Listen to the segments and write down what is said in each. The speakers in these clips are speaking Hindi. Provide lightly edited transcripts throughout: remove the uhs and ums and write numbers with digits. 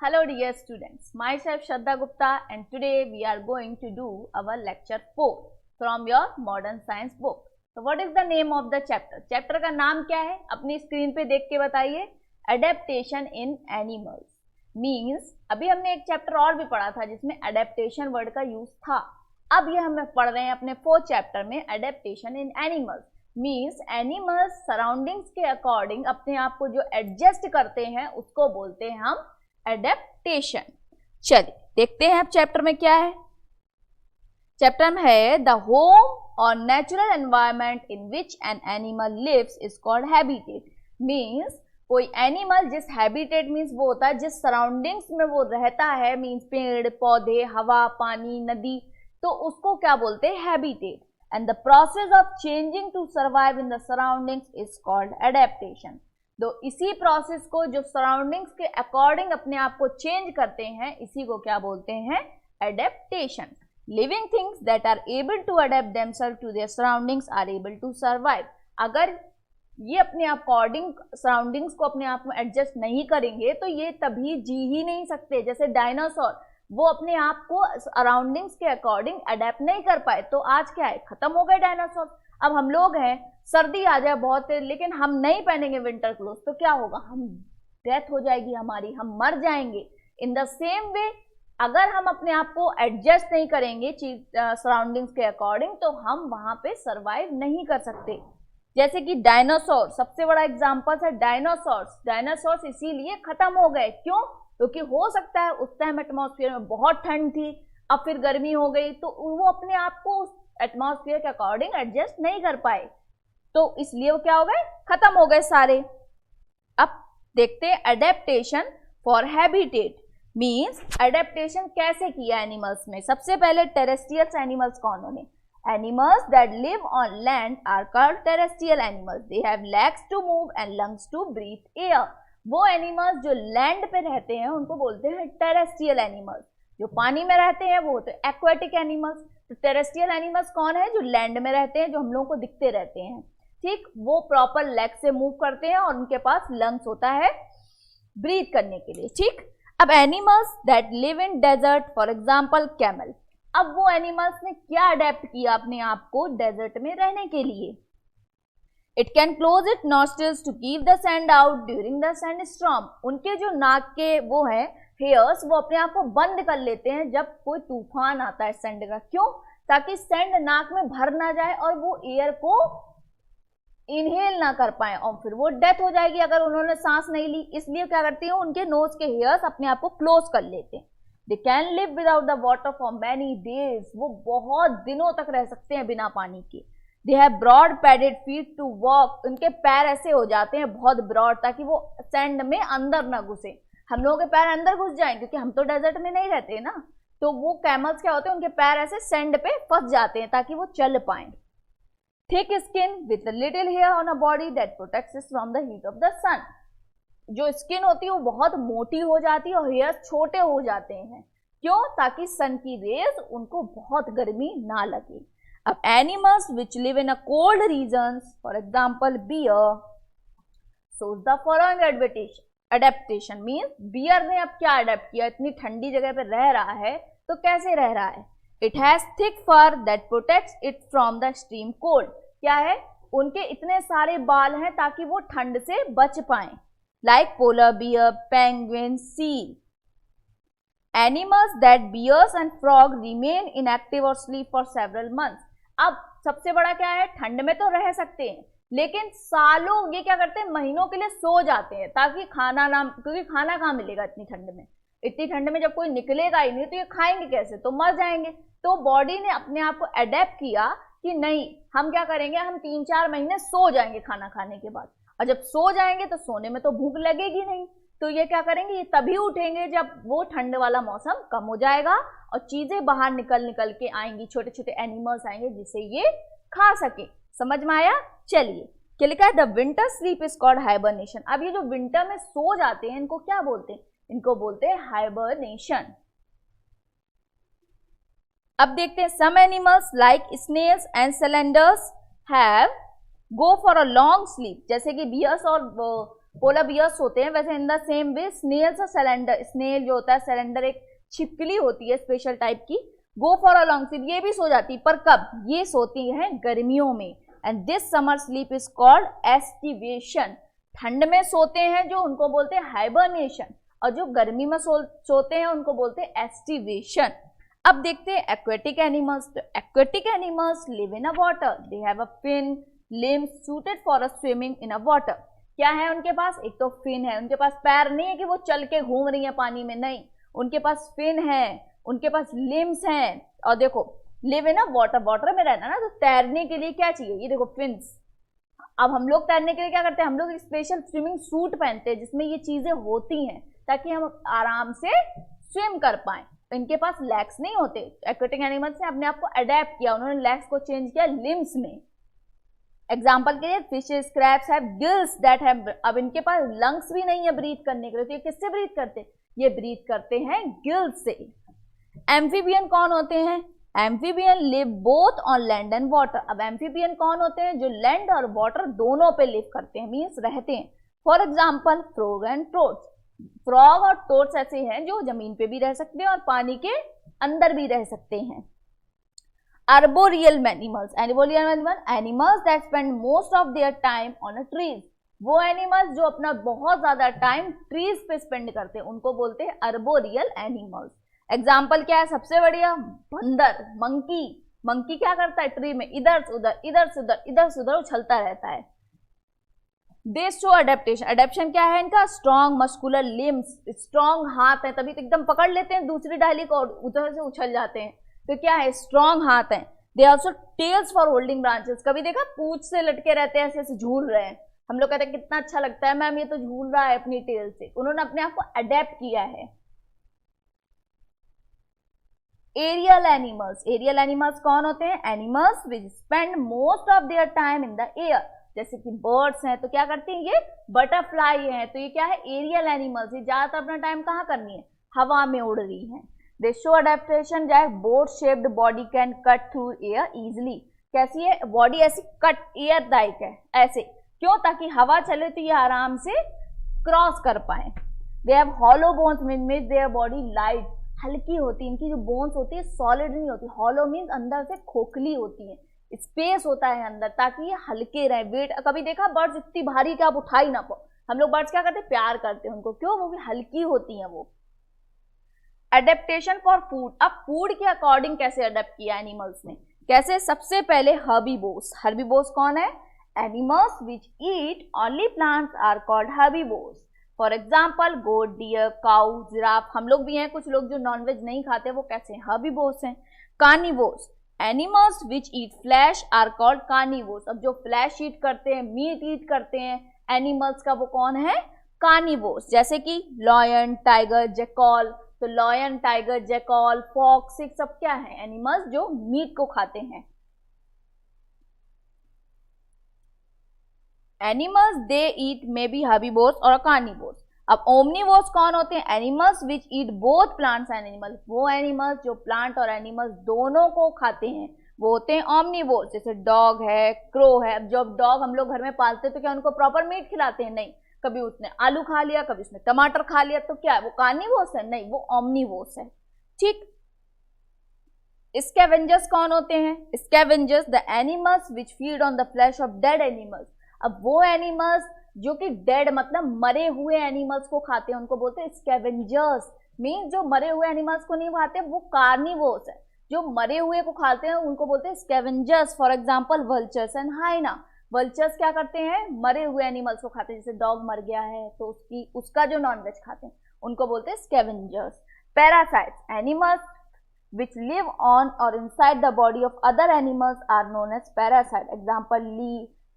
Hello dear students, myself Shraddha Gupta and today we are going to do our lecture 4 from your modern science book. So what is the name of the chapter? Chapter का नाम क्या है? अपनी स्क्रीन पे देख के बताइए. Adaptation in animals means अभी हमने एक चैप्टर और भी पढ़ा था जिसमें adaptation वर्ड का यूज था. अब ये हम पढ़ रहे हैं अपने 4th चैप्टर में adaptation in animals. Means animals surroundings के अकॉर्डिंग अपने आप को जो एडजस्ट करते हैं उसको बोलते हैं हम एडेप्टेशन. चलिए देखते हैं अब चैप्टर में क्या है. चैप्टर में है द होम और natural environment in which an animal lives is called habitat. Means कोई एनिमल जिस हैबिटेट मीन्स वो होता है जिस सराउंडिंग्स में वो रहता है, मीन्स पेड़ पौधे हवा पानी नदी, तो उसको क्या बोलते हैं habitat. And the process of changing to survive in the surroundings is called adaptation. तो इसी प्रोसेस को जो सराउंडिंग्स के अकॉर्डिंग अपने आप को चेंज करते हैं इसी को क्या बोलते हैं adaptation. Living things that are able to adapt themselves to their surroundings are able to survive. अगर ये अपने अकॉर्डिंग सराउंडिंग्स को अपने आप में एडजस्ट नहीं करेंगे तो ये तभी जी ही नहीं सकते. जैसे डायनासोर वो अपने आप को सराउंडिंग्स के अकॉर्डिंग अडेप्ट नहीं कर पाए तो आज क्या है खत्म हो गए डायनासोर. अब हम लोग हैं सर्दी आ जाए बहुत लेकिन हम नहीं पहनेंगे विंटर क्लोथ तो क्या होगा, हम डेथ हो जाएगी हमारी, हम मर जाएंगे. इन द सेम वे अगर हम अपने आप को एडजस्ट नहीं करेंगे सराउंडिंग्स के अकॉर्डिंग तो हम वहां पे सर्वाइव नहीं कर सकते. जैसे कि डायनासोर सबसे बड़ा एग्जाम्पल है. डायनासोर्स इसीलिए खत्म हो गए. क्यों? क्योंकि हो सकता है उस टाइम एटमॉस्फेयर में बहुत ठंड थी, अब फिर गर्मी हो गई तो वो अपने आप को उस एटमॉस्फेयर के अकॉर्डिंग एडजस्ट नहीं कर पाए तो इसलिए वो क्या हो गए खत्म हो गए सारे. अब देखते हैं adaptation for habitat. Means adaptation कैसे किया एनिमल्स में. सबसे पहले टेरेस्ट्रियल एनिमल्स कौन होने. Animals that live on land are called terrestrial animals. They have legs to move and lungs to breathe air. वो एनिमल्स जो लैंड पे रहते हैं उनको बोलते हैं टेरेस्ट्रियल एनिमल्स. जो पानी में रहते हैं वो होते हैं एक्वाटिक एनिमल्स. तो टेरेस्ट्रियल एनिमल्स कौन है जो लैंड में रहते हैं, जो हम लोगों को दिखते रहते हैं. ठीक, वो प्रॉपर लेग से मूव करते हैं और उनके पास लंग्स होता है ब्रीथ करने के लिए. ठीक, अब animals that live in desert for example camel. अब वो एनिमल्स ने क्या अडेप्ट किया अपने आप को डेजर्ट में रहने के लिए. It can close its nostrils to keep the sand out during the sandstorm. उनके जो नाक के वो है हेयर्स वो अपने आप को बंद कर लेते हैं जब कोई तूफान आता है सैंड का. क्यों? ताकि सैंड नाक में भर ना जाए और वो एयर को इनहेल ना कर पाए और फिर वो डेथ हो जाएगी अगर उन्होंने सांस नहीं ली. इसलिए क्या करती है उनके नोज के हेयर्स अपने आप को क्लोज कर लेते हैं. They can live without the water for many days. वो बहुत दिनों तक रह सकते हैं बिना पानी के. They have broad padded feet to walk. उनके पैर ऐसे हो जाते हैं बहुत ब्रॉड ताकि वो सैंड में अंदर ना घुसे. हम लोगों के पैर अंदर घुस जाएं क्योंकि हम तो डेजर्ट में नहीं रहते ना. तो वो कैमल्स क्या होते हैं उनके पैर ऐसे सैंड पे फंस जाते हैं ताकि वो चल पाएं. Thick skin with little hair on a body that protects from the heat of the sun. जो स्किन होती है वो बहुत मोटी हो जाती है और हेयर छोटे हो जाते हैं. क्यों? ताकि सन की रेज उनको बहुत गर्मी ना लगे. अब animals which live in a cold regions for example bear shows the following adaptation. Means bear ने अब क्या अडेप्ट किया, इतनी ठंडी जगह पे रह रहा है तो कैसे रह रहा है. It has thick for that protects it from the extreme cold. क्या है उनके इतने सारे बाल हैं ताकि वो ठंड से बच पाए. Like polar bear, penguin, seal. Animals that bears and frog remain inactive और स्लीप फॉर सेवरल मंथ्स. अब सबसे बड़ा क्या है ठंड में तो रह सकते हैं लेकिन सालों ये क्या करते हैं महीनों के लिए सो जाते हैं ताकि खाना ना, क्योंकि खाना कहाँ मिलेगा इतनी ठंड में. इतनी ठंड में जब कोई निकलेगा ही नहीं तो ये खाएंगे कैसे, तो मर जाएंगे. तो बॉडी ने अपने आप को अडेप्ट किया कि नहीं हम क्या करेंगे, हम 3-4 महीने सो जाएंगे खाना खाने के बाद. और जब सो जाएंगे तो सोने में तो भूख लगेगी नहीं तो ये क्या करेंगे, ये तभी उठेंगे जब वो ठंड वाला मौसम कम हो जाएगा और चीजें बाहर निकल के आएंगी, छोटे छोटे एनिमल्स आएंगे जिसे ये खा सके. समझ में आया. चलिए क्या लिखा है, the winter sleep is called hibernation. अब ये जो विंटर में सो जाते हैं इनको क्या बोलते हैं, इनको बोलते हैं हाइबरनेशन. अब देखते हैं some animals like snails and cylinders have go for a long sleep. जैसे कि बियर्स और पोलर बियर्स होते हैं। वैसे in the same way snails और सिलेंडर, स्नेल जो होता है, सिलेंडर एक छिपकली होती है स्पेशल टाइप की, गो फॉर अ लॉन्ग स्लीप, ये भी सो जाती, पर कब? ये सोती है गर्मियों में। And this summer sleep is called aestivation. ठंड में सोते हैं जो, उनको बोलते हैं हाइबरनेशन, और जो गर्मी में सोते हैं उनको बोलते हैं एस्टिवेशन। अब देखते हैं एक्वेटिक एनिमल्स। तो aquatic animals live in a water, they have a fin limbs suited for a swimming in a water. क्या है उनके पास? एक तो फिन है, उनके पास पैर नहीं है कि वो चल के घूम रही है पानी में, नहीं, उनके पास फिन है, उनके पास लिम्स हैं। और देखो live in a water, water में रहना ना, तो तैरने के लिए क्या चाहिए? ये देखो फिन्स। अब हम लोग तैरने के लिए क्या करते हैं? हम लोग स्पेशल स्विमिंग सूट पहनते हैं जिसमें ये चीजें होती हैं ताकि हम आराम से स्विम कर पाए। इनके पास लेग्स नहीं होते। एक्वेटिक एनिमल्स ने अपने आप को अडेप्ट किया, उन्होंने लेग्स को चेंज किया लिम्स में। एग्जाम्पल के लिए fishes, crabs have gills that have, अब इनके पास लंग्स भी नहीं है ब्रीथ करने के लिए, तो ये किससे ब्रीथ करते हैं? ये ब्रीथ करते हैं गिल्स से। एम्फीबियन कौन होते हैं? Amphibian live both on land and water. अब एम्फीबियन कौन होते हैं? जो लैंड और वाटर दोनों पे लिव करते हैं, मीन्स रहते हैं। For example frog and toads. Frog और टोड्स ऐसे हैं जो जमीन पे भी रह सकते हैं और पानी के अंदर भी रह सकते हैं। Arboreal animals, animals that spend most of their time on a trees. वो एनिमल्स जो अपना बहुत ज्यादा टाइम ट्रीज पे स्पेंड करते हैं उनको बोलते हैं अर्बोरियल एनिमल्स। एग्जाम्पल क्या है? सबसे बढ़िया बंदर, मंकी। मंकी क्या करता है? ट्री में इधर से उधर, इधर से उधर, इधर से उधर उछलता रहता है। दे शो अडेप्टेशन। अडेप्टेशन क्या है इनका? स्ट्रॉन्ग मस्कुलर लिम्स, स्ट्रॉन्ग हाथ है, तभी तो एकदम पकड़ लेते हैं दूसरी डाली को और उधर से उछल जाते हैं। तो क्या है? स्ट्रॉन्ग हाथ है। They also tales for holding branches. कभी देखा पूंछ से लटके रहते हैं, ऐसे ऐसे झूल रहे हैं, हम लोग कहते हैं कितना अच्छा लगता है मैम, ये तो झूल रहा है अपनी टेल से। उन्होंने अपने आप को अडेप्ट किया है। एरियल एनिमल्स, एरियल एनिमल्स कौन होते हैं? Animals which spend most of their time in the air. जैसे कि बर्ड्स हैं तो क्या करती हैं? ये बटरफ्लाई हैं, तो ये क्या है? Aerial animals. ये ज्यादातर अपना टाइम कहाँ करनी है? हवा में उड़ रही हैं। दे शो अडेप्टेशन, जैसे boat shaped body can cut through air easily. कैसी है बॉडी? ऐसी कट एयर दायक है, ऐसे क्यों? ताकि हवा चले तो ये आराम से क्रॉस कर पाए। They have hollow bones means their body light, हल्की होती है। इनकी जो बोन्स होती है सॉलिड नहीं होती, हॉलो मीन्स अंदर से खोखली होती है, स्पेस होता है अंदर ताकि ये हल्के रहे। वेट, कभी देखा बर्ड्स इतनी भारी कि आप उठा ही ना पाओ, हम लोग बर्ड्स क्या करते हैं? प्यार करते हैं उनको, क्यों? वो भी हल्की होती हैं वो। Adaptation for food. अब फूड के अकॉर्डिंग कैसे अडेप्ट किया एनिमल्स ने? कैसे? सबसे पहले हर्बीवोर्स। हर्बीवोर्स कौन है? Animals which eat only plants are called herbivores. For example goat, deer, cow, giraffe. हम लोग भी हैं, कुछ लोग जो नॉनवेज नहीं खाते वो कैसे हैं? हर्बीवोर्स हैं। Carnivores, animals which eat flesh are called carnivores. अब जो फ्लैश ईट करते हैं, मीट ईट करते हैं एनिमल्स का, वो कौन है? कार्निवोर्स। जैसे कि लॉयन, टाइगर, जैकॉल। तो लॉयन, टाइगर, जैकॉल, फॉक्स, सब क्या है? एनिमल्स जो मीट को खाते हैं। Animals they eat may be herbivores और कार्निवोर्स। अब ओमनीवोर्स कौन होते हैं? Animals which eat both plants and animals. वो एनिमल्स जो प्लांट और एनिमल्स दोनों को खाते हैं वो होते हैं ओमनीवोर्स। जैसे डॉग है, क्रो है। अब जब डॉग हम लोग घर में पालते हैं तो क्या उनको प्रॉपर मीट खिलाते हैं? नहीं, कभी उसने आलू खा लिया, कभी उसने टमाटर खा लिया, तो क्या है वो? कार्निवोर्स है? नहीं, वो ओमनीवोर्स है। ठीक। स्कैवेंजर्स कौन होते हैं? Scavengers the animals which feed on the flash of dead animals. अब वो एनिमल्स जो कि डेड मतलब मरे हुए एनिमल्स को खाते हैं उनको बोलते हैं स्कैवेंजर्स। मीन्स जो मरे हुए एनिमल्स को नहीं खाते वो कार्निवोर्स है, जो मरे हुए को खाते हैं उनको बोलते हैं scavengers. For example vultures and hyena. Vultures क्या करते हैं? मरे हुए एनिमल्स को खाते हैं, जैसे डॉग मर गया है तो उसका जो नॉनवेज खाते हैं उनको बोलते हैं scavengers. Parasites, animals which live on or inside the body of other animals are known as parasite. Example,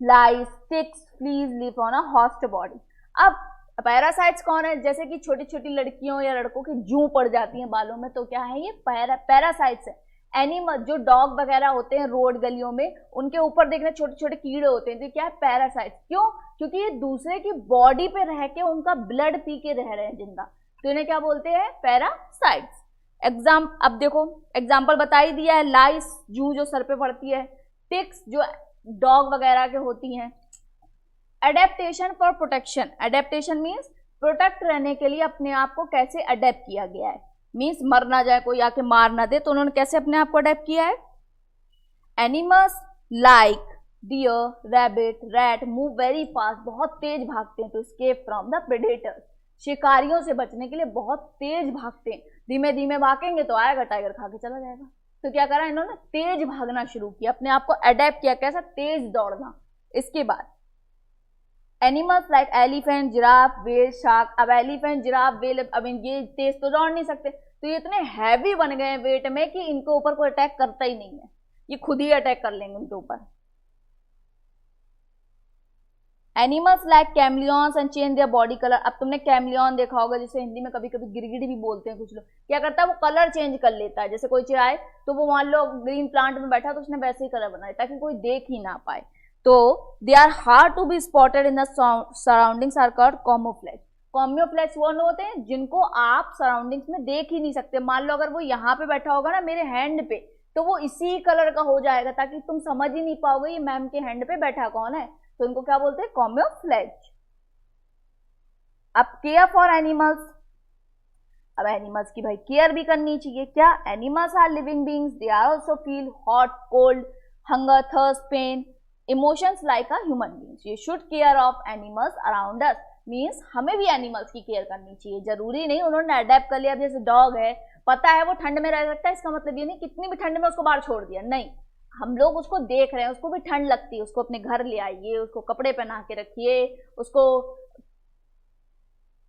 lice, ticks, fleas live on a host body. अब पैरासाइट्स कौन है? जैसे कि छोटी छोटी लड़कियों या लड़कों की जू पड़ जाती हैं बालों में, तो क्या है? ये पैरासाइट्स है। एनिमल जो डॉग वगैरह होते हैं रोड गलियों में, उनके ऊपर देखना छोटे छोटे कीड़े होते हैं, तो क्या है? पैरासाइट्स। क्यों? क्योंकि ये दूसरे की बॉडी पे रह के उनका ब्लड पी के रह रहे हैं जिंदा, तो इन्हें क्या बोलते हैं? पैरासाइट्स। अब देखो एग्जाम्पल बता ही दिया है। लाइस, जू जो सर पे पड़ती है। टिक्स जो डॉग वगैरह के होती हैं। Adaptation for protection, adaptation means protect रहने के लिए अपने आप को कैसे अडेप्ट किया गया है, मीन्स मर ना जाए, कोई आके मार ना दे, तो उन्होंने कैसे अपने आप को अडेप्ट किया है। Animals like deer, rabbit, rat move very fast, बहुत तेज भागते हैं to escape from the predators, शिकारियों से बचने के लिए बहुत तेज भागते हैं। धीमे धीमे भागेंगे तो आएगा टाइगर खा के चला जाएगा, तो क्या करा इन्होंने, तेज भागना शुरू किया, अपने आप को अडेप्ट किया, कैसा, तेज दौड़ना। इसके बाद animals like elephant, giraffe, well, shark. अब एलिफेंट, जिराफ, वेल, अब ये तेज तो दौड़ नहीं सकते, तो ये इतने हैवी बन गए हैं वेट में कि इनके ऊपर कोई अटैक करता ही नहीं है, ये खुद ही अटैक कर लेंगे उनके ऊपर। Animals like chameleons and change their body colour. अब तुमने कैमलियन देखा होगा, जिसे हिंदी में कभी कभी गिरगिट भी बोलते हैं कुछ लोग, क्या करता है वो कलर चेंज कर लेता है, जैसे कोई चिड़ाए तो वो मान लो ग्रीन प्लांट में बैठा तो उसने वैसे ही कलर बनाया ताकि कोई देख ही ना पाए। तो they are hard to be spotted in the surroundings are called camouflage. Camouflage वो होते हैं जिनको आप सराउंडिंग्स में देख ही नहीं सकते, मान लो अगर वो यहाँ पे बैठा होगा ना मेरे हैंड पे, तो वो इसी कलर का हो जाएगा ताकि तुम समझ ही नहीं पाओगे ये मैम के हैंड पे बैठा कौन है, तो इनको क्या बोलते हैं, कैमोफ्लेज। अब केयर फॉर एनिमल्स, अब एनिमल्स की भाई केयर भी करनी चाहिए। क्या, animals are living beings, they are also feel hot, cold, hunger, thirst, pain, emotions like a human beings. You should care of animals around us, means हमें भी एनिमल्स की केयर करनी चाहिए। जरूरी नहीं उन्होंने अडेप्ट कर लिया, जैसे डॉग है, पता है वो ठंड में रह सकता है, इसका मतलब ये नहीं कितनी भी ठंड में उसको बाहर छोड़ दिया, नहीं, हम लोग उसको देख रहे हैं, उसको भी ठंड लगती है, उसको अपने घर ले आइए, उसको कपड़े पहना के रखिए, उसको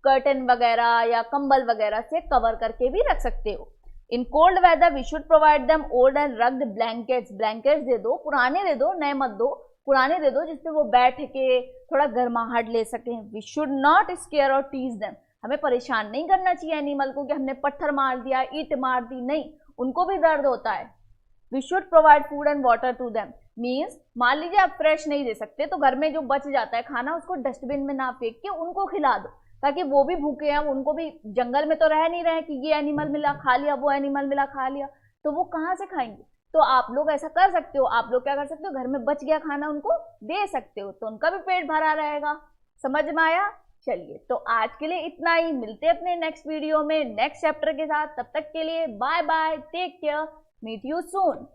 कर्टन वगैरह या कंबल वगैरह से कवर करके भी रख सकते हो। In cold weather we should provide them old and rugged blankets, blankets दे दो, पुराने दे दो, नए मत दो, पुराने दे दो जिसपे वो बैठ के थोड़ा गर्माहट ले सकें। वी शुड नॉट स्केयर और टीज देम, हमें परेशान नहीं करना चाहिए एनिमल को कि हमने पत्थर मार दिया, ईंट मार दी, नहीं, उनको भी दर्द होता है। We should provide food and water to them, means मान लीजिए आप फ्रेश नहीं दे सकते तो घर में जो बच जाता है खाना उसको डस्टबिन में ना फेंक के उनको खिला दो, ताकि वो भी भूखे हैं, उनको भी, जंगल में तो रह नहीं रहे कि ये एनिमल मिला खा लिया, वो एनिमल मिला खा लिया, तो वो कहाँ से खाएंगे। तो आप लोग ऐसा कर सकते हो, आप लोग क्या कर सकते हो, घर में बच गया खाना उनको दे सकते हो, तो उनका भी पेट भरा रहेगा। समझ में आया? चलिए, तो आज के लिए इतना ही, मिलते हैं अपने नेक्स्ट वीडियो में नेक्स्ट चैप्टर के साथ, तब तक के लिए bye bye, take care, meet you soon.